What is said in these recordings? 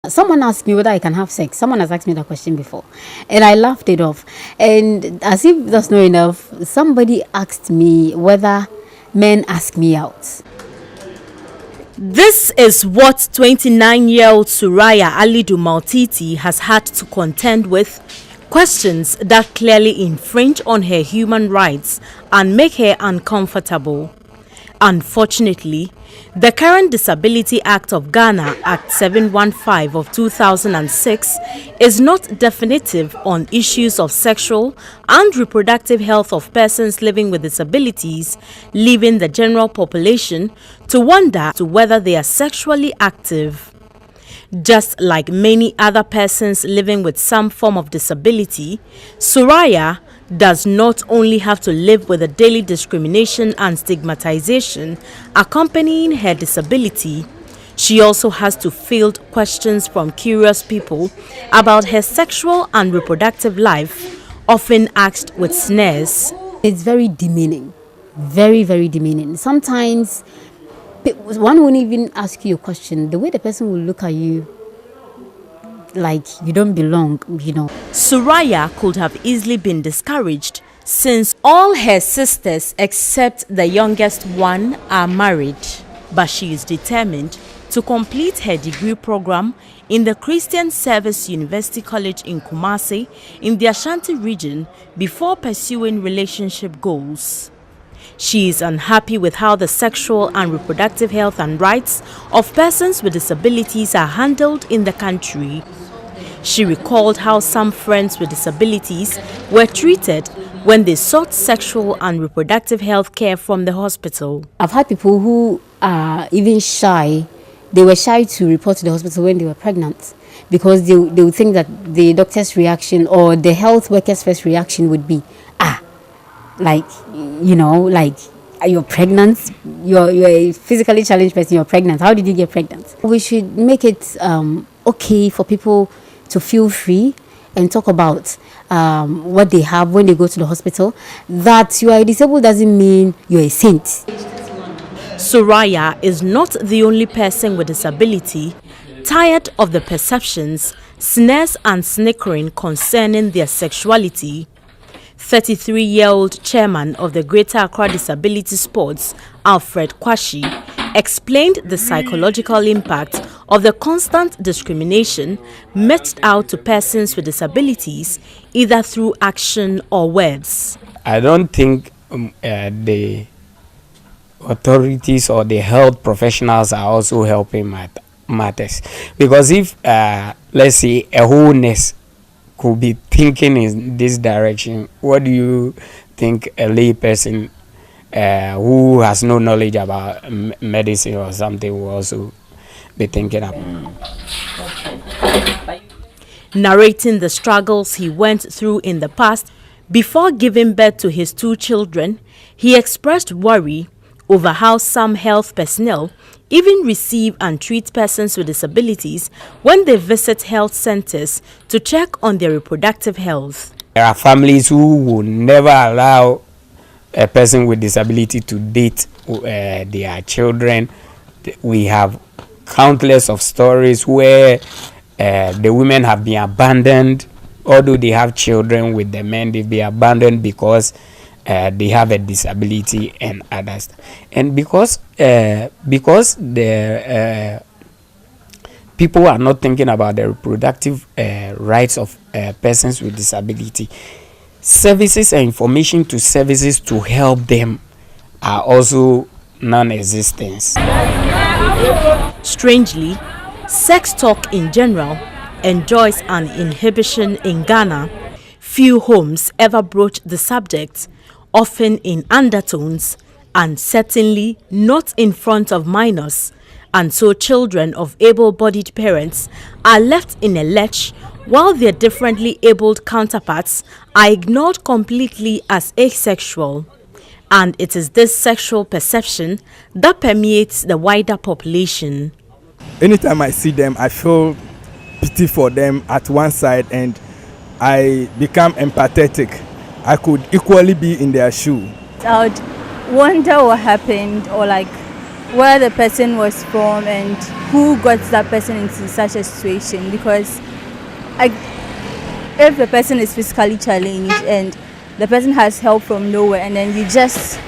Someone asked me whether I can have sex. Someone has asked me that question before, and I laughed it off. And as if that's not enough, somebody asked me whether men ask me out. This is what 29-year-old Suraya Alidu Maltiti has had to contend with. Questions that clearly infringe on her human rights and make her uncomfortable. Unfortunately, the current Disability Act of Ghana, Act 715 of 2006, is not definitive on issues of sexual and reproductive health of persons living with disabilities, leaving the general population to wonder whether they are sexually active. Just like many other persons living with some form of disability, Suraya does not only have to live with the daily discrimination and stigmatization accompanying her disability, she also has to field questions from curious people about her sexual and reproductive life, often asked with sneers. It's very demeaning, very, very demeaning. Sometimes one won't even ask you a question. The way the person will look at you, like you don't belong, Suraya could have easily been discouraged since all her sisters except the youngest one are married. But she is determined to complete her degree program in the Christian Service University College in Kumasi in the Ashanti region before pursuing relationship goals. She is unhappy with how the sexual and reproductive health and rights of persons with disabilities are handled in the country. She recalled how some friends with disabilities were treated when they sought sexual and reproductive health care from the hospital. I've had people who are even shy. They were shy to report to the hospital when they were pregnant because they would think that the doctor's reaction or the health worker's first reaction would be, you're pregnant, you're a physically challenged person, you're pregnant. How did you get pregnant? We should make it okay for people to feel free and talk about what they have when they go to the hospital. That you are disabled doesn't mean you're a saint. Suraya is not the only person with disability tired of the perceptions, sneers and snickering concerning their sexuality. 33-year-old chairman of the Greater Accra Disability Sports, Alfred Kwashi, explained the psychological impact of the constant discrimination meted out to persons with disabilities, either through action or words. I don't think the authorities or the health professionals are also helping matters. Because if, let's say, a wholeness could be thinking in this direction, what do you think a lay person who has no knowledge about medicine or something will also be thinking about? Narrating the struggles he went through in the past before giving birth to his 2 children, he expressed worry over how some health personnel even receive and treat persons with disabilities when they visit health centers to check on their reproductive health. There are families who will never allow a person with disability to date their children. We have countless of stories where the women have been abandoned, although they have children with the men. They've been abandoned because they have a disability and others, and because the people are not thinking about the reproductive rights of persons with disability. Services and information to services to help them are also non-existent. Strangely, sex talk in general enjoys an inhibition in Ghana. Few homes ever broach the subject, often in undertones, and certainly not in front of minors, and so children of able-bodied parents are left in a lurch while their differently abled counterparts are ignored completely as asexual. And it is this sexual perception that permeates the wider population. Anytime I see them, I feel pity for them at one side and I become empathetic. I could equally be in their shoe. I would wonder what happened, or like where the person was from and who got that person into such a situation, because if the person is physically challenged and the person has help from nowhere and then you just,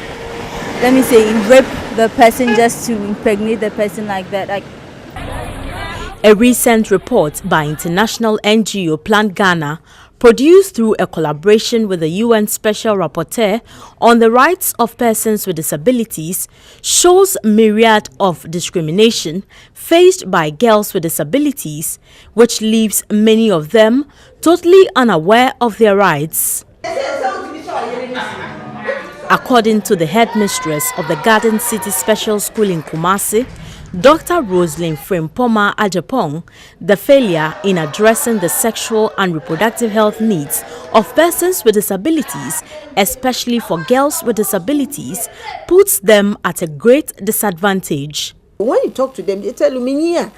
let me say, rape the person just to impregnate the person like that. A recent report by international NGO Plan Ghana, produced through a collaboration with the UN Special Rapporteur on the Rights of Persons with Disabilities, shows myriad of discrimination faced by girls with disabilities, which leaves many of them totally unaware of their rights. According to the headmistress of the Garden City Special School in Kumasi, Dr. Roselyn Frimpoma Ajapong, the failure in addressing the sexual and reproductive health needs of persons with disabilities, especially for girls with disabilities, puts them at a great disadvantage. When you talk to them, they tell you,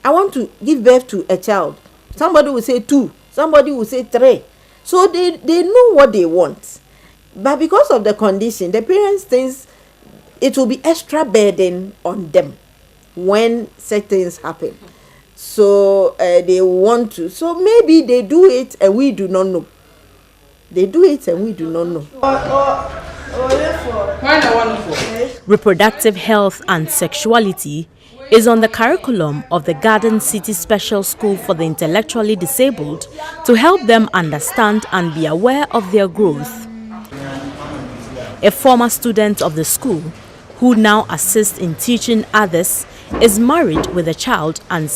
I want to give birth to a child. Somebody will say 2, somebody will say 3. So they know what they want. But because of the condition, the parents think it will be extra burden on them when such things happen. So they want to. So maybe they do it and we do not know. They do it and we do not know. Reproductive health and sexuality is on the curriculum of the Garden City Special School for the Intellectually Disabled to help them understand and be aware of their growth. A former student of the school, who now assists in teaching others, is married with a child and